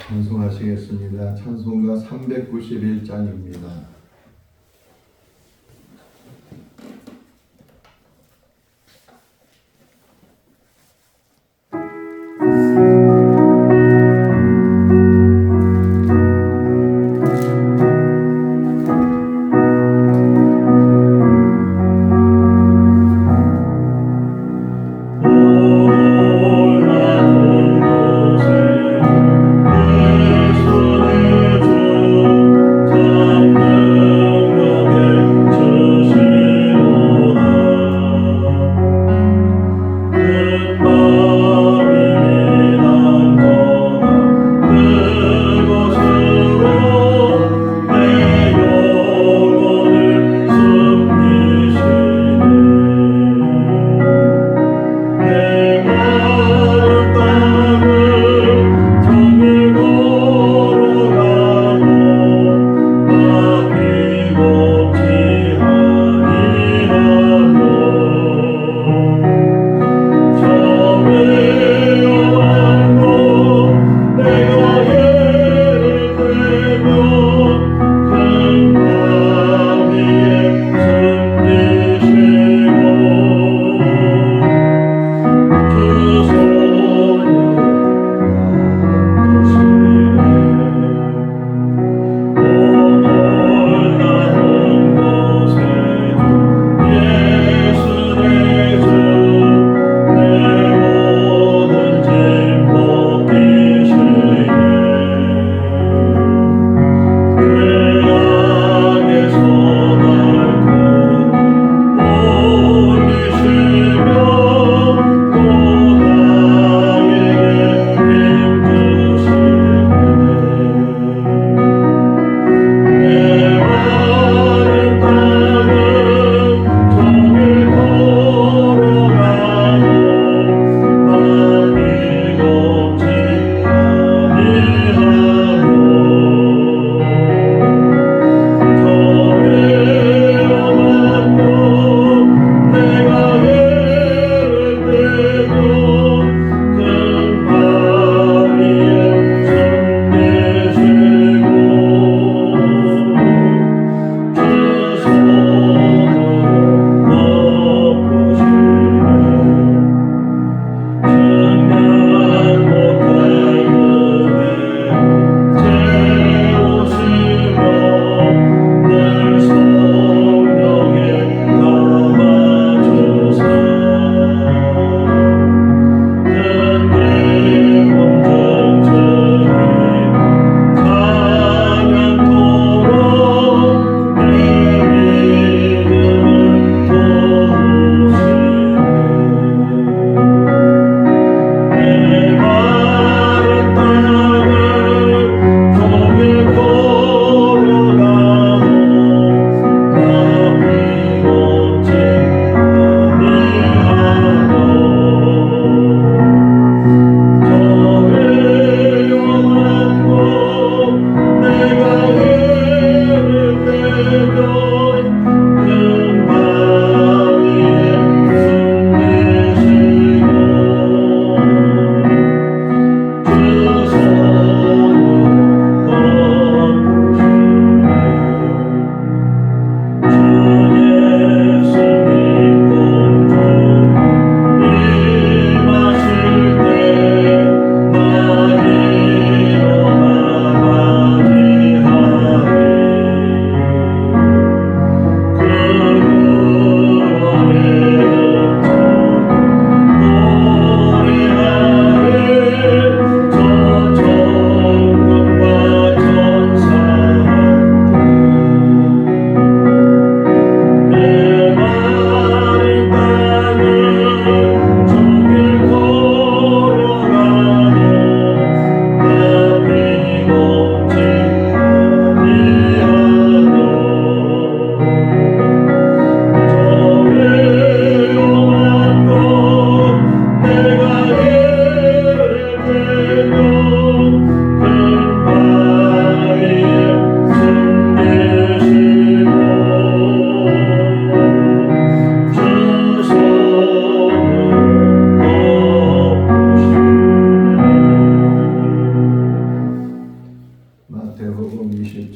찬송하시겠습니다. 찬송가 391장입니다. 내 손에 좀 잡는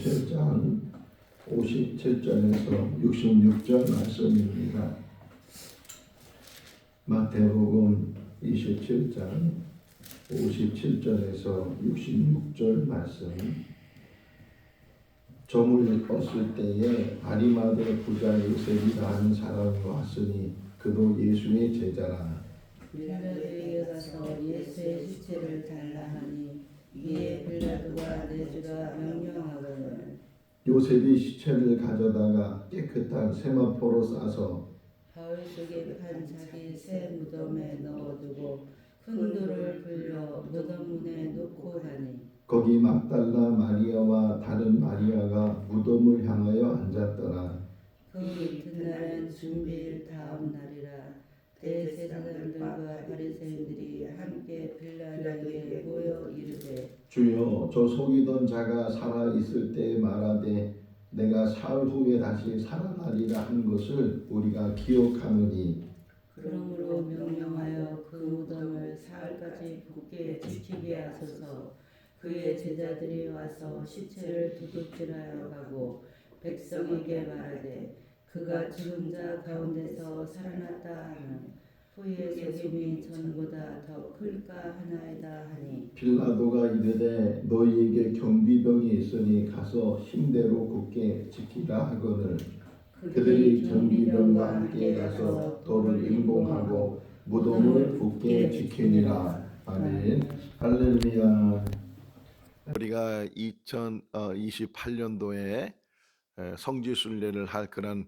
27장 57절에서 66절 말씀입니다. 마태복음 27장 57절에서 66절 말씀. 저물 었을 때에 아리마대 부자 요셉이라 하는 사람이 왔으니 그도 예수의 제자라. 빌라도에게 가서 예수의 시체를 달라 하니 이에 빌라도가 내주라 명령하거늘 요셉이 시체를 가져다가 깨끗한 세마포로 싸서 바위 속에 판 자기 새 무덤에 넣어두고 큰 돌을 불려 무덤 문에 놓고 가니 거기 막달라 마리아와 다른 마리아가 무덤을 향하여 앉았더라. 그 이튿날은 준비일 다음 날이라 대제사장들과 바리새인들이 함께 빌라도에게 모여 이르되 주여, 저 속이던 자가 살아 있을 때에 말하되 내가 사흘 후에 다시 살아나리라 한 것을 우리가 기억하노니 그러므로 명령하여 그 무덤을 사흘까지 굳게 지키게 하소서. 그의 제자들이 와서 시체를 두둑질하여 가고 백성에게 말하되 그가 죽은 자 가운데서 살아났다 하는 후의 속임이 전보다 더 클까 하나이다 하니 빌라도가 이르되 너희에게 경비병이 있으니 가서 힘대로 굳게 지키라 하거늘 그들이 경비병과 함께 가서 돌을 임봉하고 무덤을 굳게 지키니라. 아멘. 할렐루야. 우리가 2028년도에 성지순례를 할 그런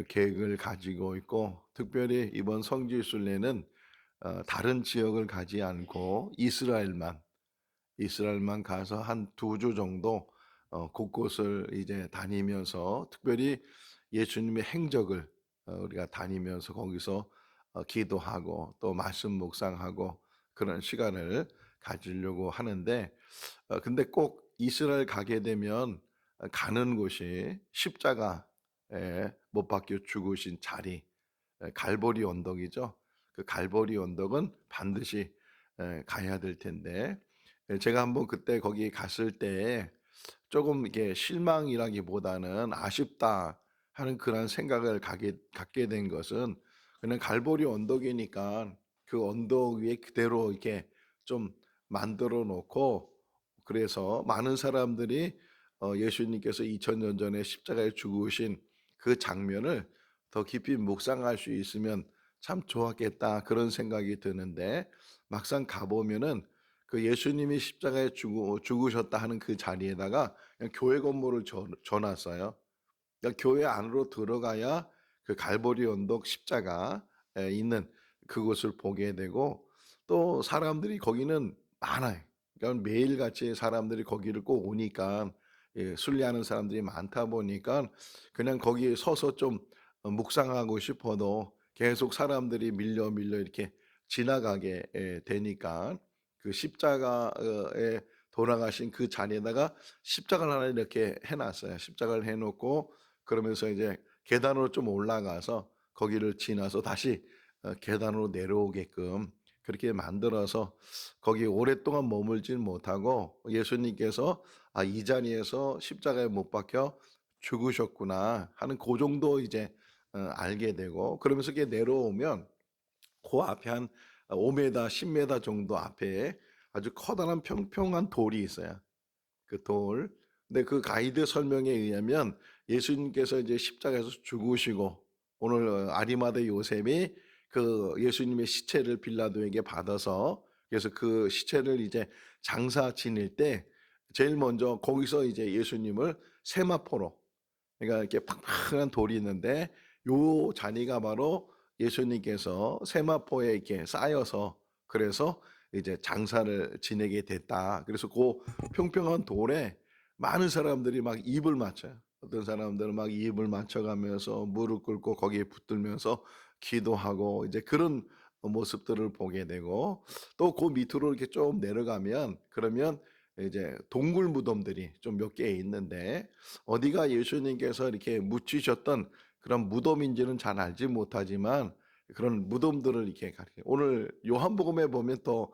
계획을 가지고 있고, 특별히 이번 성지순례는 다른 지역을 가지 않고 이스라엘만 가서 한 2주 정도 곳곳을 이제 다니면서, 특별히 예수님의 행적을 우리가 다니면서 거기서 기도하고 또 말씀 묵상하고 그런 시간을 가지려고 하는데, 근데 꼭 이스라엘 가게 되면 가는 곳이 십자가에 못 박혀 죽으신 자리, 갈보리 언덕이죠. 그 갈보리 언덕은 반드시 가야 될 텐데, 제가 한번 그때 거기 갔을 때 조금 이게 실망이라기보다는 아쉽다 하는 그런 생각을 갖게 된 것은, 그냥 갈보리 언덕이니까 그 언덕 위에 그대로 이렇게 좀 만들어 놓고, 그래서 많은 사람들이 예수님께서 2000년 전에 십자가에 죽으신 그 장면을 더 깊이 묵상할 수 있으면 참 좋았겠다, 그런 생각이 드는데, 막상 가보면은 그 예수님이 십자가에 죽으셨다 하는 그 자리에다가 그냥 교회 건물을 져놨어요. 그러니까 교회 안으로 들어가야 그 갈보리 언덕 십자가에 있는 그곳을 보게 되고, 또 사람들이 거기는 많아요. 그러니까 매일같이 사람들이 거기를 꼭 오니까, 순례하는 사람들이 많다 보니까 그냥 거기에 서서 좀 묵상하고 싶어도 계속 사람들이 밀려 이렇게 지나가게 되니까, 그 십자가에 돌아가신 그 자리에다가 십자가를 하나 이렇게 해놨어요. 십자가를 해놓고 그러면서 이제 계단으로 좀 올라가서 거기를 지나서 다시 계단으로 내려오게끔 그렇게 만들어서 거기 오랫동안 머물진 못하고, 예수님께서 이 자리에서 십자가에 못 박혀 죽으셨구나 하는 그 정도 이제 알게 되고, 그러면서 이렇게 내려오면 그 앞에 한 5m, 10m 정도 앞에 아주 커다란 평평한 돌이 있어요. 그 돌. 근데 그 가이드 설명에 의하면 예수님께서 이제 십자가에서 죽으시고, 오늘 아리마대 요셉이 그 예수님의 시체를 빌라도에게 받아서, 그래서 그 시체를 이제 장사 지낼 때 제일 먼저 거기서 이제 예수님을 세마포로, 그러니까 이렇게 팡팡한 돌이 있는데 요 자리가 바로 예수님께서 세마포에 이렇게 쌓여서, 그래서 이제 장사를 지내게 됐다. 그래서 그 평평한 돌에 많은 사람들이 막 입을 맞춰요. 어떤 사람들은 막 입을 맞춰가면서 무릎 꿇고 거기에 붙들면서 기도하고 이제 그런 모습들을 보게 되고, 또 그 밑으로 이렇게 좀 내려가면 그러면 이제 동굴 무덤들이 좀 몇 개 있는데, 어디가 예수님께서 이렇게 묻히셨던 그런 무덤인지는 잘 알지 못하지만 그런 무덤들을 이렇게 가리켜, 오늘 요한복음에 보면 또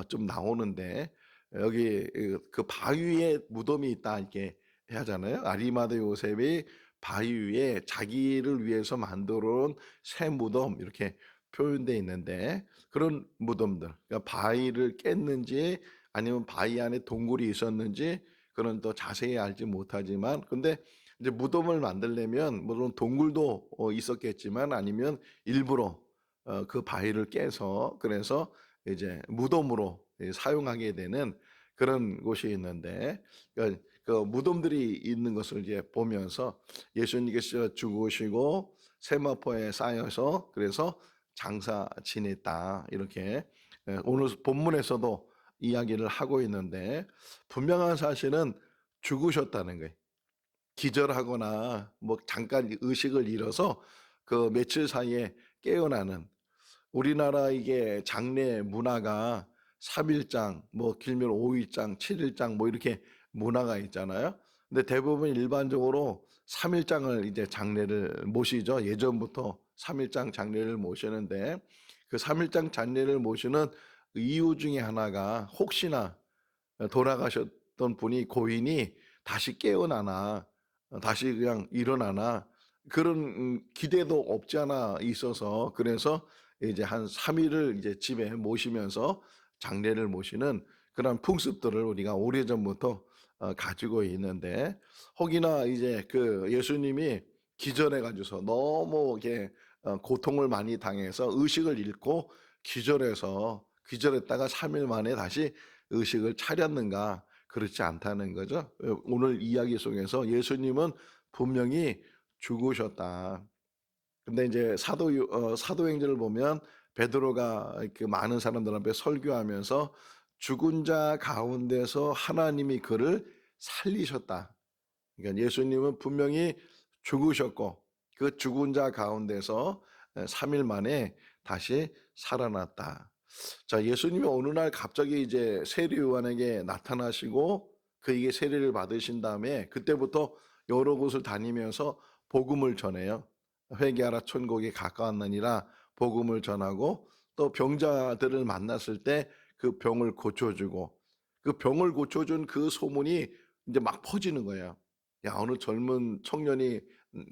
좀 나오는데, 여기 그 바위에 무덤이 있다 이렇게 하잖아요. 아리마대 요셉이 바위 위에 자기를 위해서 만들어 온 새 무덤 이렇게 표현되어 있는데 그런 무덤들 그러니까 바위를 깼는지 아니면 바위 안에 동굴이 있었는지 그런 또 자세히 알지 못하지만 근데 이제 무덤을 만들려면 물론 동굴도 있었겠지만 아니면 일부러 그 바위를 깨서 그래서 이제 무덤으로 사용하게 되는 그런 곳이 있는데 그 무덤들이 있는 것을 이제 보면서 예수님께서 죽으시고 세마포에 쌓여서 그래서 장사 지냈다 이렇게 오늘 본문에서도 이야기를 하고 있는데 분명한 사실은 죽으셨다는 거예요. 기절하거나 뭐 잠깐 의식을 잃어서 그 며칠 사이에 깨어나는 우리나라 이게 장례 문화가 3일장 뭐 길면 5일장 7일장 뭐 이렇게 문화가 있잖아요. 근데 대부분 일반적으로 3일장을 이제 장례를 모시죠. 예전부터 3일장 장례를 모시는데 그 3일장 장례를 모시는 이유 중에 하나가 혹시나 돌아가셨던 분이 고인이 다시 깨어나나 다시 그냥 일어나나 그런 기대도 없지 않아 있어서 그래서 이제 한 3 일을 이제 집에 모시면서 장례를 모시는 그런 풍습들을 우리가 오래전부터 가지고 있는데 혹이나 이제 그 예수님이 기절해 가지고서 너무 이렇게 고통을 많이 당해서 의식을 잃고 기절했다가 3일 만에 다시 의식을 차렸는가? 그렇지 않다는 거죠. 오늘 이야기 속에서 예수님은 분명히 죽으셨다. 근데 이제 사도행전을 보면 베드로가 그 많은 사람들 앞에 설교하면서 죽은 자 가운데서 하나님이 그를 살리셨다. 그러니까 예수님은 분명히 죽으셨고 그 죽은 자 가운데서 3일 만에 다시 살아났다. 자, 예수님이 어느 날 갑자기 이제 세리 요한에게 나타나시고 그에게 세례를 받으신 다음에 그때부터 여러 곳을 다니면서 복음을 전해요. 회개하라 천국이 가까웠느니라 복음을 전하고 또 병자들을 만났을 때 그 병을 고쳐주고 그 병을 고쳐준 그 소문이 이제 막 퍼지는 거예요. 야, 어느 젊은 청년이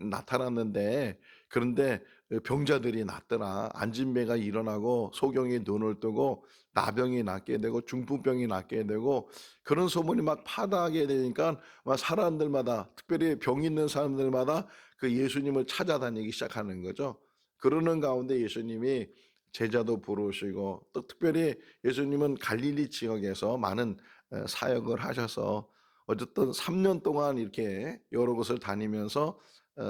나타났는데 그런데 병자들이 낫더라. 안진배가 일어나고 소경이 눈을 뜨고 나병이 낫게 되고 중풍병이 낫게 되고 그런 소문이 막 파다하게 되니까 막 사람들마다 특별히 병 있는 사람들마다 그 예수님을 찾아다니기 시작하는 거죠. 그러는 가운데 예수님이 제자도 부르시고 또 특별히 예수님은 갈릴리 지역에서 많은 사역을 하셔서 어쨌든 3년 동안 이렇게 여러 곳을 다니면서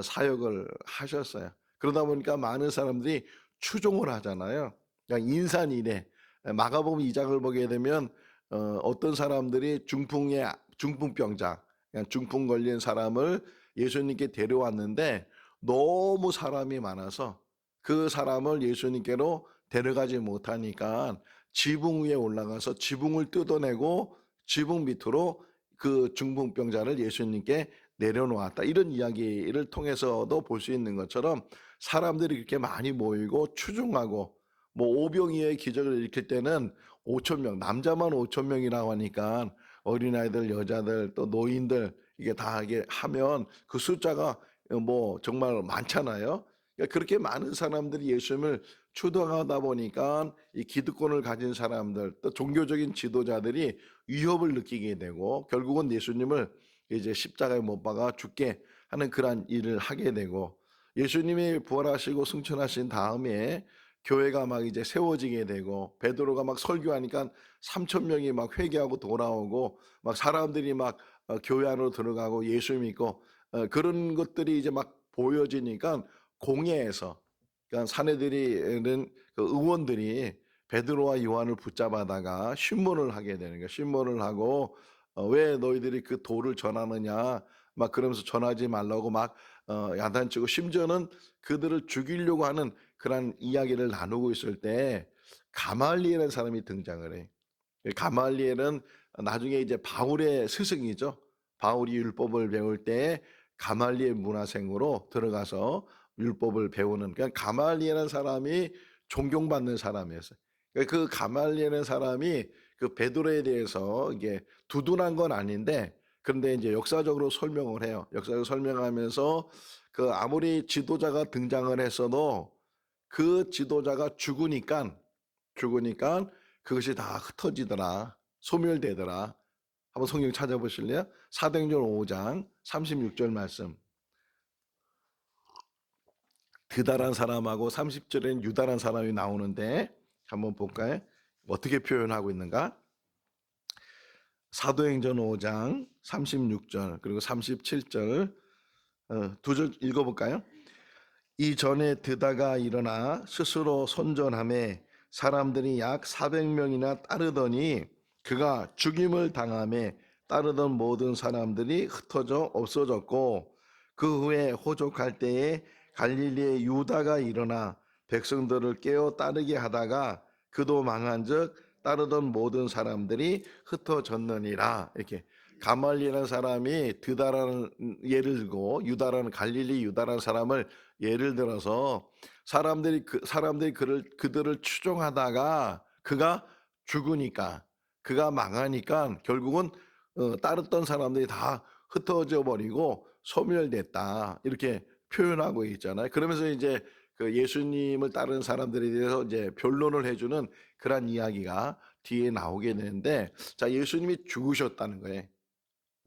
사역을 하셨어요. 그러다 보니까 많은 사람들이 추종을 하잖아요. 그러니까 인산이례 마가복음 2장을 보게 되면 어떤 사람들이 중풍병자 그냥 중풍 걸린 사람을 예수님께 데려왔는데 너무 사람이 많아서 그 사람을 예수님께로 데려가지 못하니까 지붕 위에 올라가서 지붕을 뜯어내고 지붕 밑으로 그 중풍병자를 예수님께 내려놓았다. 이런 이야기를 통해서도 볼 수 있는 것처럼 사람들이 그렇게 많이 모이고 추종하고 뭐 오병이어의 기적을 일으킬 때는 5천 명, 남자만 5천 명이라고 하니까 어린아이들, 여자들, 또 노인들 이게 다 이게 하면 그 숫자가 뭐 정말 많잖아요. 그러니까 그렇게 많은 사람들이 예수님을 추동하다 보니까 이 기득권을 가진 사람들 또 종교적인 지도자들이 위협을 느끼게 되고 결국은 예수님을 이제 십자가에 못 박아 죽게 하는 그러한 일을 하게 되고 예수님이 부활하시고 승천하신 다음에 교회가 막 이제 세워지게 되고 베드로가 막 설교하니까 3천 명이 막 회개하고 돌아오고 막 사람들이 막 교회 안으로 들어가고 예수 믿고 그런 것들이 이제 막 보여지니까 공회에서 그러니까 사내들이는 그 의원들이 베드로와 요한을 붙잡아다가 신문을 하게 되는 거예요. 신문을 하고 왜 너희들이 그 도를 전하느냐 막 그러면서 전하지 말라고 막 야단치고 심지어는 그들을 죽이려고 하는 그런 이야기를 나누고 있을 때 가말리엘이라는 사람이 등장을 해. 가말리엘은 나중에 이제 바울의 스승이죠. 바울이 율법을 배울 때 가말리엘 문화생으로 들어가서 율법을 배우는 그러니까 가말리엘이라는 사람이 존경받는 사람이었어요. 그러니까 그 가말리엘이라는 사람이 그 베드로에 대해서 이게 두둔한 건 아닌데 그런데 이제 역사적으로 설명을 해요. 역사적으로 설명하면서 그 아무리 지도자가 등장을 했어도 그 지도자가 죽으니까 그것이 다 흩어지더라. 소멸되더라. 한번 성경 찾아보실래요? 사도행전 5장 36절 말씀. 드다란 사람하고 30절에는 유다란 사람이 나오는데 한번 볼까요? 어떻게 표현하고 있는가? 사도행전 5장 36절 그리고 37절 두 절 읽어볼까요? 이전에 드다가 일어나 스스로 선전함에 사람들이 약 400명이나 따르더니 그가 죽임을 당함에 따르던 모든 사람들이 흩어져 없어졌고 그 후에 호족할 때에 갈릴리의 유다가 일어나 백성들을 깨어 따르게 하다가 그도 망한즉 따르던 모든 사람들이 흩어졌느니라. 이렇게 가말리라는 사람이 드다라는 예를 들고 유다라는 갈릴리 유다라는 사람을 예를 들어서 사람들이 그들을 추종하다가 그가 죽으니까 그가 망하니까 결국은 따랐던 사람들이 다 흩어져 버리고 소멸됐다 이렇게 표현하고 있잖아요. 그러면서 이제 그 예수님을 따르는 사람들에 대해서 이제 변론을 해주는 그런 이야기가 뒤에 나오게 되는데, 자, 예수님이 죽으셨다는 거예요.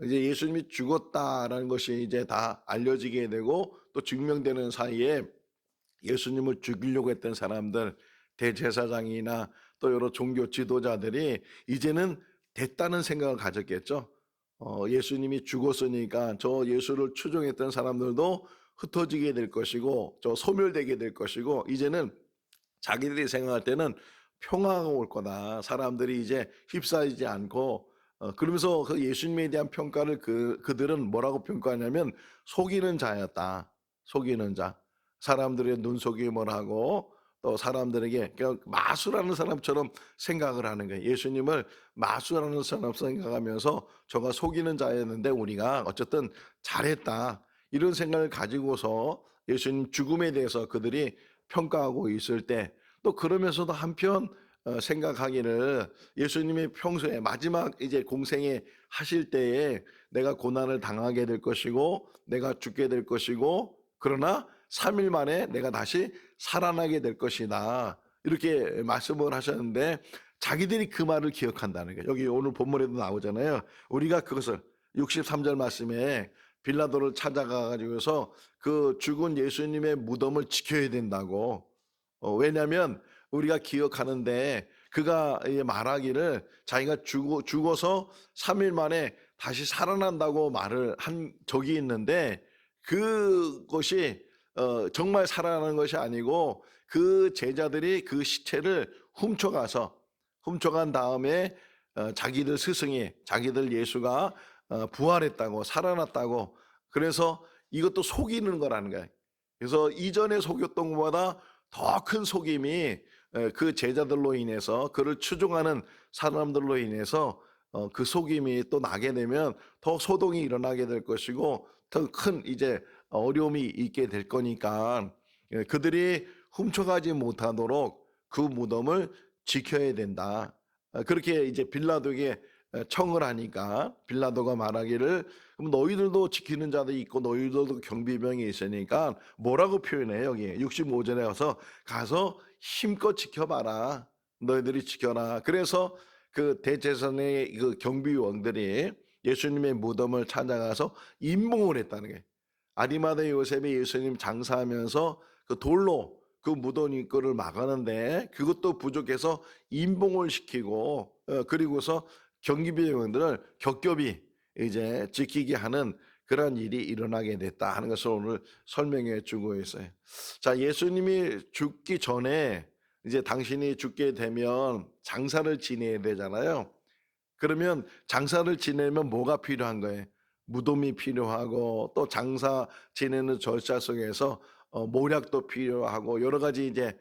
이제 예수님이 죽었다라는 것이 이제 다 알려지게 되고 또 증명되는 사이에 예수님을 죽이려고 했던 사람들, 대제사장이나 또 여러 종교 지도자들이 이제는 됐다는 생각을 가졌겠죠. 예수님이 죽었으니까 저 예수를 추종했던 사람들도 흩어지게 될 것이고 저 소멸되게 될 것이고 이제는 자기들이 생각할 때는 평화가 올 거다. 사람들이 이제 휩싸이지 않고 그러면서 그 예수님에 대한 평가를 그들은 뭐라고 평가하냐면 속이는 자였다. 속이는 자. 사람들의 눈속임을 하고 또 사람들에게 그냥 마술하는 사람처럼 생각을 하는 거예요. 예수님을 마술하는 사람 생각하면서 저가 속이는 자였는데 우리가 어쨌든 잘했다. 이런 생각을 가지고서 예수님 죽음에 대해서 그들이 평가하고 있을 때 또 그러면서도 한편 생각하기를 예수님이 평소에 마지막 이제 공생에 하실 때에 내가 고난을 당하게 될 것이고 내가 죽게 될 것이고 그러나 3일 만에 내가 다시 살아나게 될 것이다. 이렇게 말씀을 하셨는데 자기들이 그 말을 기억한다는 거예요. 여기 오늘 본문에도 나오잖아요. 우리가 그것을 63절 말씀에 빌라도를 찾아가 가지고서 그 죽은 예수님의 무덤을 지켜야 된다고. 왜냐하면 우리가 기억하는데 그가 말하기를 자기가 죽어서 3일 만에 다시 살아난다고 말을 한 적이 있는데 그것이 정말 살아나는 것이 아니고 그 제자들이 그 시체를 훔쳐간 다음에 자기들 스승이 자기들 예수가 부활했다고 살아났다고 그래서 이것도 속이는 거라는 거예요. 그래서 이전에 속였던 것보다 더 큰 속임이 그 제자들로 인해서 그를 추종하는 사람들로 인해서 그 속임이 또 나게 되면 더 소동이 일어나게 될 것이고 더 큰 이제 어려움이 있게 될 거니까 그들이 훔쳐가지 못하도록 그 무덤을 지켜야 된다. 그렇게 이제 빌라도에게 청을 하니까 빌라도가 말하기를 그럼 너희들도 지키는 자도 있고 너희들도 경비병이 있으니까 뭐라고 표현해요? 여기 65절에 가서 힘껏 지켜봐라. 너희들이 지켜라. 그래서 그 대제사장의 그 경비원들이 예수님의 무덤을 찾아가서 임봉을 했다는 거예요. 아리마대 요셉이 예수님 장사하면서 그 돌로 그 무덤 입구를 막았는데 그것도 부족해서 임봉을 시키고 그리고서 경비병들을 겹겹이 이제 지키게 하는 그런 일이 일어나게 됐다 하는 것을 오늘 설명해 주고 있어요. 자, 예수님이 죽기 전에 이제 당신이 죽게 되면 장사를 지내야 되잖아요. 그러면 장사를 지내면 뭐가 필요한 거예요? 무덤이 필요하고 또 장사 지내는 절차 속에서 모략도 필요하고 여러 가지 이제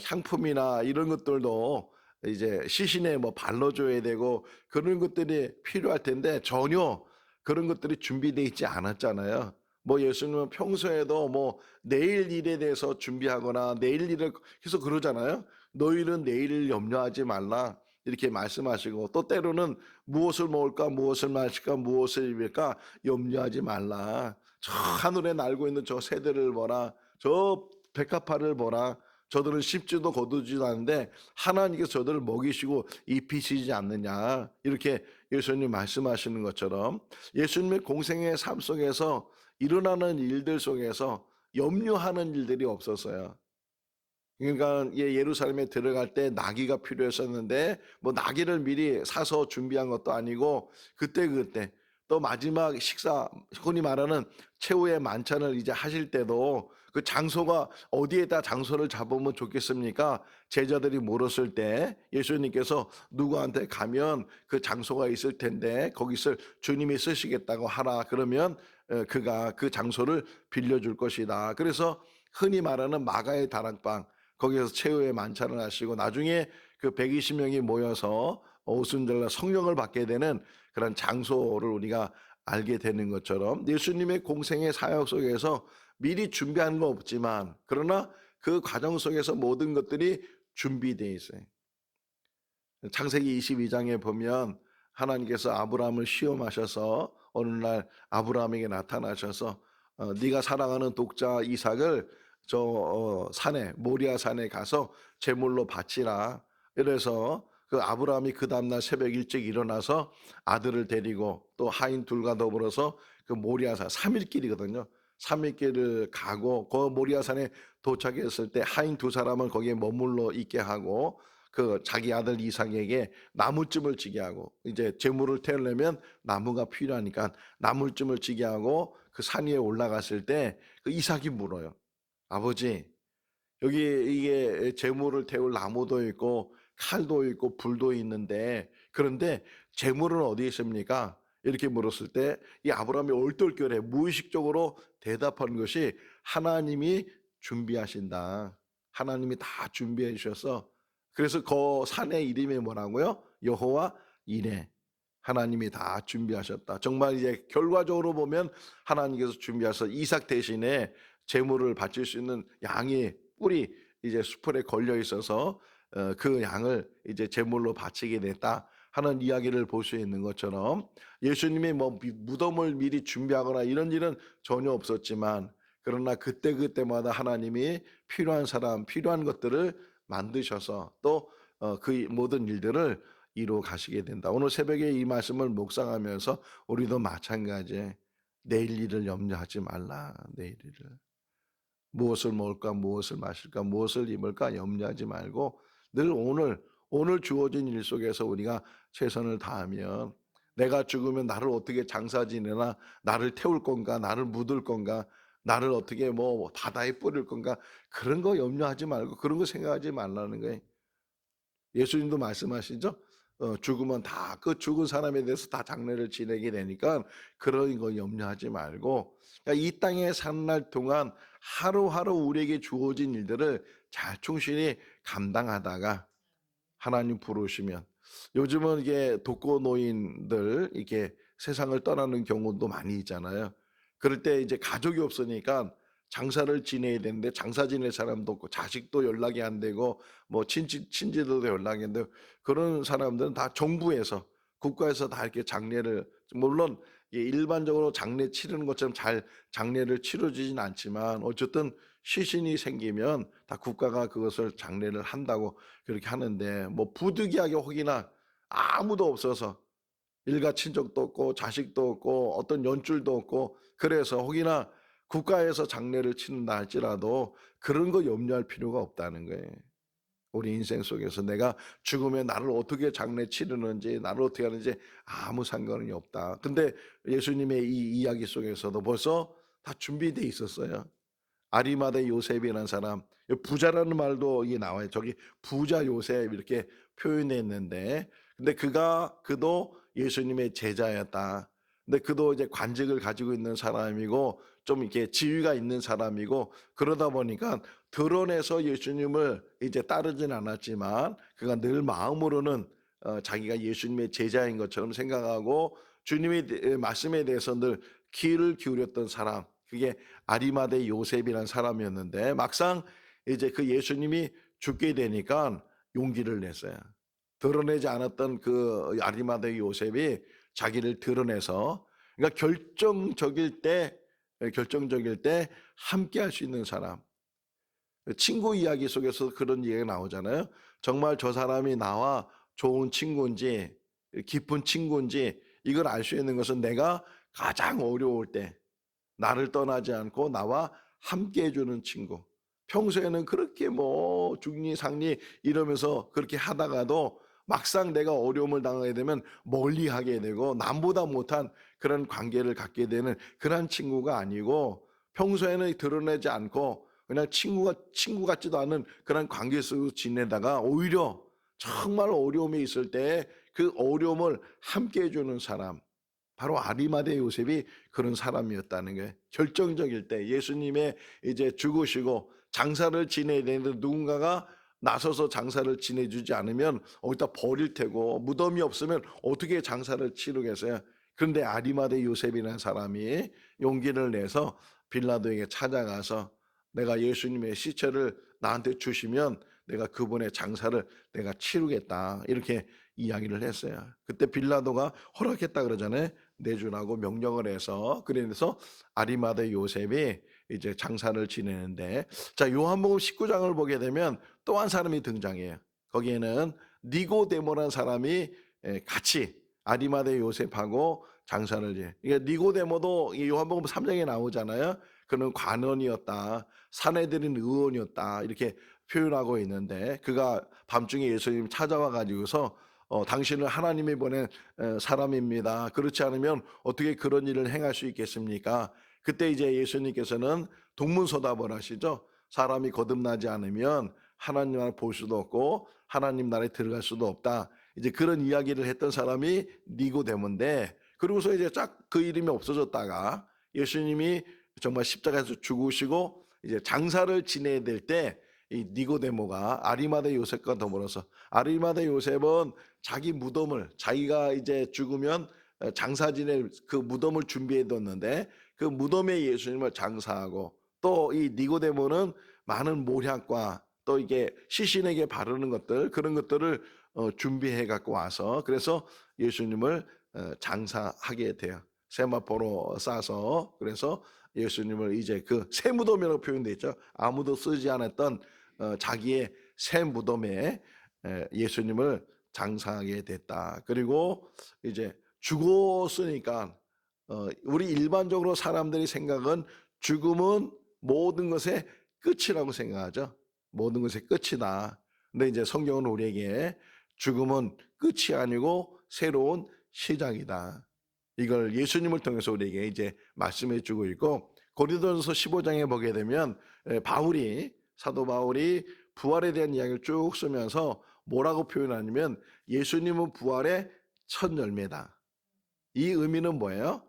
향품이나 이런 것들도 이제 시신에 뭐 발라줘야 되고 그런 것들이 필요할 텐데 전혀 그런 것들이 준비되어 있지 않았잖아요. 뭐 예수님은 평소에도 뭐 내일 일에 대해서 준비하거나 내일 일을 계속 그러잖아요. 너희는 내일을 염려하지 말라. 이렇게 말씀하시고 또 때로는 무엇을 먹을까 무엇을 마실까 무엇을 입을까 염려하지 말라. 저 하늘에 날고 있는 저 새들을 보라. 저 백합화를 보라. 저들은 씹지도 거두지도 않는데 하나님께서 저들을 먹이시고 입히시지 않느냐. 이렇게 예수님 말씀하시는 것처럼 예수님의 공생의 삶 속에서 일어나는 일들 속에서 염려하는 일들이 없었어요. 그러니까 예루살렘에 들어갈 때 나귀가 필요했었는데 뭐 나귀를 미리 사서 준비한 것도 아니고 그때 또 마지막 식사 흔히 말하는 최후의 만찬을 이제 하실 때도 그 장소가 어디에다 장소를 잡으면 좋겠습니까? 제자들이 물었을 때 예수님께서 누구한테 가면 그 장소가 있을 텐데 거기서 주님이 쓰시겠다고 하라. 그러면 그가 그 장소를 빌려줄 것이다. 그래서 흔히 말하는 마가의 다락방 거기에서 최후의 만찬을 하시고 나중에 그 120명이 모여서 오순절날 성령을 받게 되는 그런 장소를 우리가 알게 되는 것처럼 예수님의 공생의 사역 속에서 미리 준비한 거 없지만 그러나 그 과정 속에서 모든 것들이 준비되어 있어요. 창세기 22장에 보면 하나님께서 아브라함을 시험하셔서 어느 날 아브라함에게 나타나셔서 네가 사랑하는 독자 이삭을 저 산에 모리아 산에 가서 제물로 바치라. 이래서 그 아브라함이 그 다음날 새벽 일찍 일어나서 아들을 데리고 또 하인 둘과 더불어서 그 모리아산 3일길이거든요. 3일길을 가고 그 모리아산에 도착했을 때 하인 두 사람은 거기에 머물러 있게 하고 그 자기 아들 이삭에게 나무쯤을 지게 하고 이제 제물을 태우려면 나무가 필요하니까 나무쯤을 지게 하고 그 산 위에 올라갔을 때 그 이삭이 물어요. 아버지, 여기 이게 제물을 태울 나무도 있고 칼도 있고 불도 있는데 그런데 제물은 어디 있습니까? 이렇게 물었을 때 이 아브라함이 얼떨결에 무의식적으로 대답한 것이 하나님이 준비하신다. 하나님이 다 준비해 주셔서 그래서 그 산의 이름이 뭐라고요? 여호와 이레. 하나님이 다 준비하셨다. 정말 이제 결과적으로 보면 하나님께서 준비하셔서 이삭 대신에 제물을 바칠 수 있는 양이 뿔이 이제 수풀에 걸려 있어서 그 양을 이제 제물로 바치게 됐다 하는 이야기를 볼 수 있는 것처럼 예수님이 뭐 무덤을 미리 준비하거나 이런 일은 전혀 없었지만 그러나 그때마다 하나님이 필요한 사람 필요한 것들을 만드셔서 또 그 모든 일들을 이루어 가시게 된다. 오늘 새벽에 이 말씀을 묵상하면서 우리도 마찬가지 내일 일을 염려하지 말라. 내일 일을. 무엇을 먹을까 무엇을 마실까 무엇을 입을까 염려하지 말고 늘 오늘 주어진 일 속에서 우리가 최선을 다하면 내가 죽으면 나를 어떻게 장사 지내나 나를 태울 건가 나를 묻을 건가 나를 어떻게 뭐 바다에 뿌릴 건가 그런 거 염려하지 말고 그런 거 생각하지 말라는 거예요. 예수님도 말씀하시죠. 죽으면 다 그 죽은 사람에 대해서 다 장례를 지내게 되니까 그런 거 염려하지 말고 이 땅에 사는 날 동안 하루하루 우리에게 주어진 일들을 잘 충실히 감당하다가 하나님 부르시면 요즘은 이게 독거노인들 이게 세상을 떠나는 경우도 많이 있잖아요. 그럴 때 이제 가족이 없으니까 장사를 지내야 되는데 장사 지낼 사람도 없고 자식도 연락이 안 되고 뭐 친지들도 연락이 안 되고 그런 사람들은 다 정부에서 국가에서 다 이렇게 장례를 물론 일반적으로 장례 치르는 것처럼 잘 장례를 치러지진 않지만 어쨌든 시신이 생기면 다 국가가 그것을 장례를 한다고 그렇게 하는데 뭐 부득이하게 혹이나 아무도 없어서 일가 친족도 없고 자식도 없고 어떤 연줄도 없고 그래서 혹이나 국가에서 장례를 치른다 할지라도 그런 거 염려할 필요가 없다는 거예요. 우리 인생 속에서 내가 죽으면 나를 어떻게 장례 치르는지 나를 어떻게 하는지 아무 상관이 없다. 근데 예수님의 이 이야기 속에서도 벌써 다 준비되어 있었어요. 아리마대 요셉이라는 사람 부자라는 말도 이게 나와요. 저기 부자 요셉 이렇게 표현했는데 근데 그도 예수님의 제자였다. 근데 그도 이제 관직을 가지고 있는 사람이고 좀 이렇게 지위가 있는 사람이고 그러다 보니까 드러내서 예수님을 이제 따르진 않았지만 그가 늘 마음으로는 자기가 예수님의 제자인 것처럼 생각하고 주님의 말씀에 대해서 늘 귀를 기울였던 사람 그게 아리마대 요셉이라는 사람이었는데 막상 이제 그 예수님이 죽게 되니까 용기를 냈어요. 드러내지 않았던 그 아리마다의 요셉이 자기를 드러내서, 그러니까 결정적일 때 함께 할 수 있는 사람. 친구 이야기 속에서 그런 얘기가 나오잖아요. 정말 저 사람이 나와 좋은 친구인지 깊은 친구인지 이걸 알 수 있는 것은 내가 가장 어려울 때 나를 떠나지 않고 나와 함께 해주는 친구. 평소에는 그렇게 뭐 중리 상리 이러면서 그렇게 하다가도 막상 내가 어려움을 당하게 되면 멀리하게 되고 남보다 못한 그런 관계를 갖게 되는 그런 친구가 아니고, 평소에는 드러내지 않고 그냥 친구 같지도 않은 그런 관계 속에서 지내다가 오히려 정말 어려움이 있을 때 그 어려움을 함께 해주는 사람, 바로 아리마대 요셉이 그런 사람이었다는 거예요. 결정적일 때 예수님의 이제 죽으시고 장사를 지내야 되는데 누군가가 나서서 장사를 지내주지 않으면 어디다 버릴 테고, 무덤이 없으면 어떻게 장사를 치르겠어요. 그런데 아리마대 요셉이라는 사람이 용기를 내서 빌라도에게 찾아가서 내가 예수님의 시체를 나한테 주시면 내가 그분의 장사를 내가 치르겠다, 이렇게 이야기를 했어요. 그때 빌라도가 허락했다 그러잖아요. 내주라고 명령을 해서, 그래서 아리마대 요셉이 이제 장사를 지내는데, 자, 요한복음 19장을 보게 되면 또 한 사람이 등장해요. 거기에는 니고데모라는 사람이 같이 아리마대 요셉하고 장사를 해. 그러니까 니고데모도 이 요한복음 3장에 나오잖아요. 그는 관원이었다, 사내들인 의원이었다, 이렇게 표현하고 있는데, 그가 밤중에 예수님 찾아와 가지고서 당신은 하나님이 보낸 사람입니다. 그렇지 않으면 어떻게 그런 일을 행할 수 있겠습니까? 그때 이제 예수님께서는 동문서답을 하시죠. 사람이 거듭나지 않으면 하나님 나라 볼 수도 없고 하나님 나라에 들어갈 수도 없다. 이제 그런 이야기를 했던 사람이 니고데모인데, 그러고서 이제 쫙 그 이름이 없어졌다가 예수님이 정말 십자가에서 죽으시고 이제 장사를 지내야 될 때 이 니고데모가 아리마대 요셉과 더불어서, 아리마대 요셉은 자기 무덤을, 자기가 이제 죽으면 장사 지낼 그 무덤을 준비해 뒀는데 그 무덤에 예수님을 장사하고, 또 이 니고데모는 많은 모략과 또 이게 시신에게 바르는 것들, 그런 것들을 준비해 갖고 와서, 그래서 예수님을 장사하게 돼요. 세마포로 싸서. 그래서 예수님을 이제 그 새 무덤이라고 표현되어 있죠. 아무도 쓰지 않았던 자기의 새 무덤에 예수님을 장사하게 됐다. 그리고 이제 죽었으니까 우리 일반적으로 사람들이 생각은 죽음은 모든 것의 끝이라고 생각하죠. 모든 것의 끝이다. 근데 이제 성경은 우리에게 죽음은 끝이 아니고 새로운 시작이다, 이걸 예수님을 통해서 우리에게 이제 말씀해 주고 있고, 고린도전서 15장에 보게 되면 사도 바울이 부활에 대한 이야기를 쭉 쓰면서 뭐라고 표현하냐면 예수님은 부활의 첫 열매다. 이 의미는 뭐예요?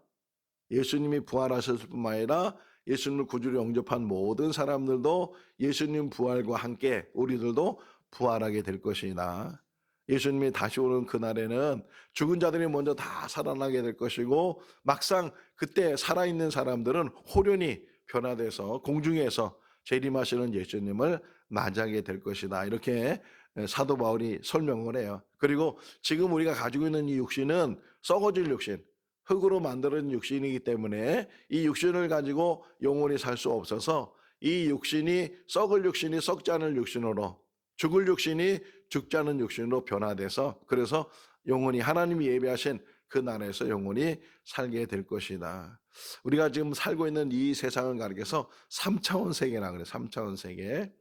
예수님이 부활하셨을 뿐만 아니라 예수님을 구주로 영접한 모든 사람들도 예수님 부활과 함께 우리들도 부활하게 될 것이다. 예수님이 다시 오는 그날에는 죽은 자들이 먼저 다 살아나게 될 것이고, 막상 그때 살아있는 사람들은 호련히 변화돼서 공중에서 재림하시는 예수님을 맞이하게 될 것이다, 이렇게 사도 바울이 설명을 해요. 그리고 지금 우리가 가지고 있는 이 육신은 썩어질 육신, 흙으로 만들어진 육신이기 때문에 이 육신을 가지고 영원히 살 수 없어서 이 육신이 썩을 육신이 썩지 않을 육신으로, 죽을 육신이 죽지 않은 육신으로 변화돼서, 그래서 영원히 하나님이 예비하신 그 나라에서 영원히 살게 될 것이다. 우리가 지금 살고 있는 이 세상을 가리켜서 3차원 세계라 그래요. 3차원 세계.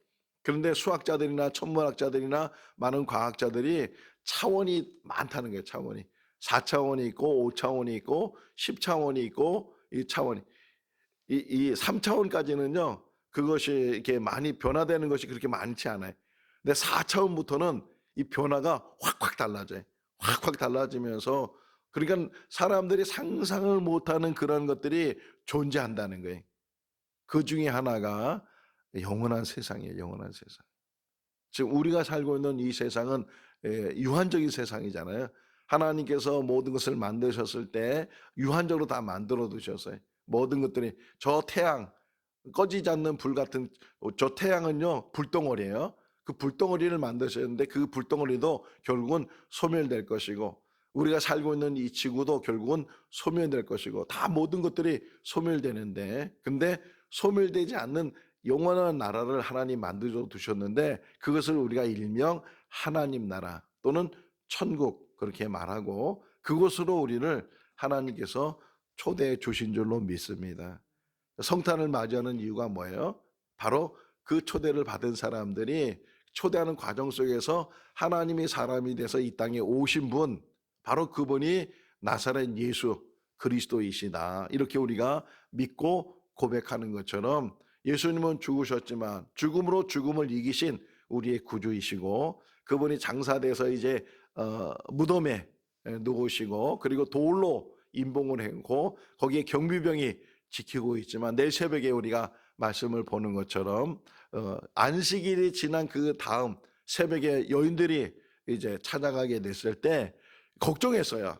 그런데 수학자들이나 천문학자들이나 많은 과학자들이 차원이 많다는 거예요. 차원이 4차원이 있고 5차원이 있고 10차원이 있고 이 차원이, 이 3차원까지는요 그것이 이렇게 많이 변화되는 것이 그렇게 많지 않아요. 근데 4차원부터는 이 변화가 확확 달라져요. 확확 달라지면서, 그러니까 사람들이 상상을 못하는 그런 것들이 존재한다는 거예요. 그 중에 하나가 영원한 세상이에요. 영원한 세상. 지금 우리가 살고 있는 이 세상은 유한적인 세상이잖아요. 하나님께서 모든 것을 만드셨을 때 유한적으로 다 만들어 두셨어요. 모든 것들이, 저 태양, 꺼지지 않는 불 같은 저 태양은요 불덩어리예요. 그 불덩어리를 만드셨는데 그 불덩어리도 결국은 소멸될 것이고 우리가 살고 있는 이 지구도 결국은 소멸될 것이고 다 모든 것들이 소멸되는데 근데 소멸되지 않는 영원한 나라를 하나님 만들어 두셨는데 그것을 우리가 일명 하나님 나라 또는 천국 그렇게 말하고 그곳으로 우리를 하나님께서 초대해 주신 줄로 믿습니다. 성탄을 맞이하는 이유가 뭐예요? 바로 그 초대를 받은 사람들이 초대하는 과정 속에서 하나님이 사람이 돼서 이 땅에 오신 분 바로 그분이 나사렛 예수 그리스도이시다. 이렇게 우리가 믿고 고백하는 것처럼 예수님은 죽으셨지만 죽음으로 죽음을 이기신 우리의 구주이시고 그분이 장사돼서 이제 무덤에 누우시고 그리고 돌로 임봉을 했고 거기에 경비병이 지키고 있지만 내일 새벽에 우리가 말씀을 보는 것처럼 안식일이 지난 그 다음 새벽에 여인들이 이제 찾아가게 됐을 때 걱정했어요.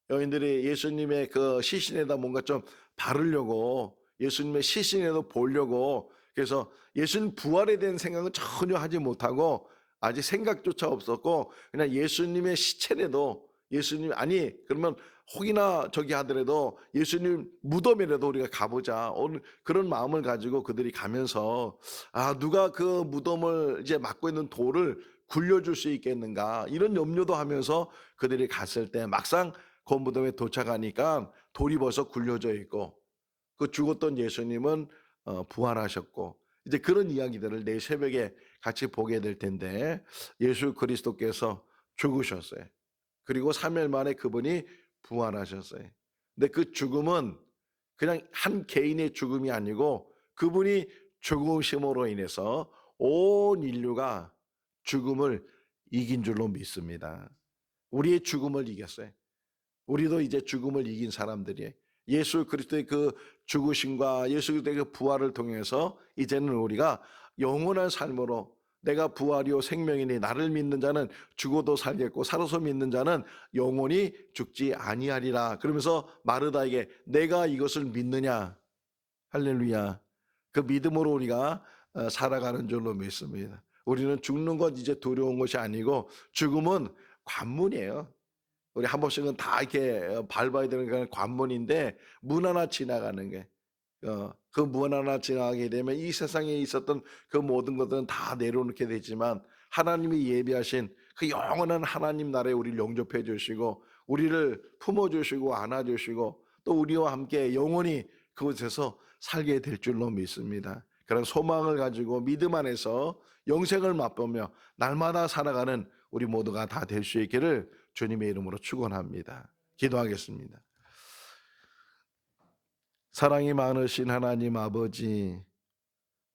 여인들이 예수님의 그 시신에다 뭔가 좀 바르려고 예수님의 시신에도 보려고 그래서 예수님 부활에 대한 생각은 전혀 하지 못하고 아직 생각조차 없었고 그냥 예수님의 시체라도 예수님 아니 그러면 혹이나 저기 하더라도 예수님 무덤이라도 우리가 가보자 오늘 그런 마음을 가지고 그들이 가면서 아 누가 그 무덤을 이제 막고 있는 돌을 굴려줄 수 있겠는가 이런 염려도 하면서 그들이 갔을 때 막상 그 무덤에 도착하니까 돌이 벌써 굴려져 있고 그 죽었던 예수님은 부활하셨고 이제 그런 이야기들을 내일 새벽에 같이 보게 될 텐데 예수 그리스도께서 죽으셨어요. 그리고 3일 만에 그분이 부활하셨어요. 근데 그 죽음은 그냥 한 개인의 죽음이 아니고 그분이 죽으심으로 인해서 온 인류가 죽음을 이긴 줄로 믿습니다. 우리의 죽음을 이겼어요. 우리도 이제 죽음을 이긴 사람들이에요. 예수 그리스도의 그 죽으심과 예수 그리스도의 그 부활을 통해서 이제는 우리가 영원한 삶으로 내가 부활이요 생명이니 나를 믿는 자는 죽어도 살겠고 살아서 믿는 자는 영원히 죽지 아니하리라. 그러면서 마르다에게 내가 이것을 믿느냐 할렐루야. 그 믿음으로 우리가 살아가는 줄로 믿습니다. 우리는 죽는 것 이제 두려운 것이 아니고 죽음은 관문이에요. 우리 한 번씩은 다 이렇게 밟아야 되는 게 관문인데 문 하나 지나가는 게 그 문 하나 지나가게 되면 이 세상에 있었던 그 모든 것들은 다 내려놓게 되지만 하나님이 예비하신 그 영원한 하나님 나라에 우리를 영접해 주시고 우리를 품어주시고 안아주시고 또 우리와 함께 영원히 그곳에서 살게 될 줄로 믿습니다. 그런 소망을 가지고 믿음 안에서 영생을 맛보며 날마다 살아가는 우리 모두가 다 될 수 있기를 주님의 이름으로 축원합니다. 기도하겠습니다. 사랑이 많으신 하나님 아버지,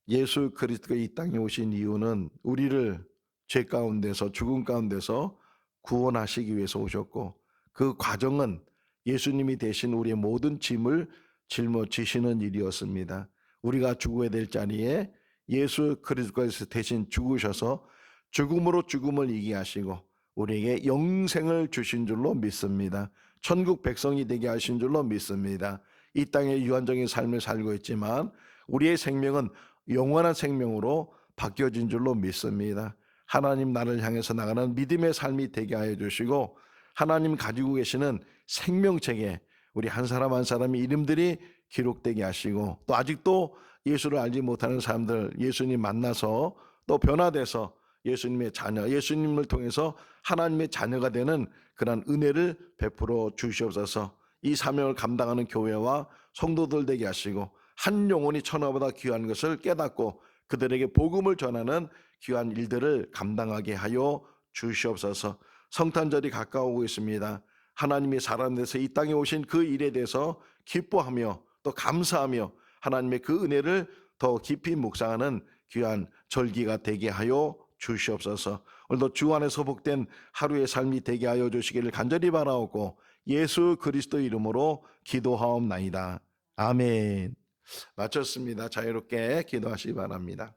예수 그리스도가 이 땅에 오신 이유는 우리를 죄 가운데서 죽음 가운데서 구원하시기 위해서 오셨고 그 과정은 예수님이 대신 우리의 모든 짐을 짊어지시는 일이었습니다. 우리가 죽어야 될 자리에 예수 그리스도께서 대신 죽으셔서 죽음으로 죽음을 이기게 하시고 우리에게 영생을 주신 줄로 믿습니다. 천국 백성이 되게 하신 줄로 믿습니다. 이 땅에 유한적인 삶을 살고 있지만 우리의 생명은 영원한 생명으로 바뀌어진 줄로 믿습니다. 하나님 나라를 향해서 나가는 믿음의 삶이 되게 하여 주시고 하나님 가지고 계시는 생명책에 우리 한 사람 한 사람의 이름들이 기록되게 하시고 또 아직도 예수를 알지 못하는 사람들 예수님 만나서 또 변화돼서 예수님의 자녀, 예수님을 통해서 하나님의 자녀가 되는 그런 은혜를 베풀어 주시옵소서. 이 사명을 감당하는 교회와 성도들 되게 하시고 한 영혼이 천하보다 귀한 것을 깨닫고 그들에게 복음을 전하는 귀한 일들을 감당하게 하여 주시옵소서. 성탄절이 가까우고 있습니다. 하나님이 사람 돼서 이 땅에 오신 그 일에 대해서 기뻐하며 또 감사하며 하나님의 그 은혜를 더 깊이 묵상하는 귀한 절기가 되게 하여 주시옵소서. 오늘도 주 안에서 복된 하루의 삶이 되게 하여 주시기를 간절히 바라옵고 예수 그리스도 이름으로 기도하옵나이다. 아멘. 마쳤습니다. 자유롭게 기도하시기 바랍니다.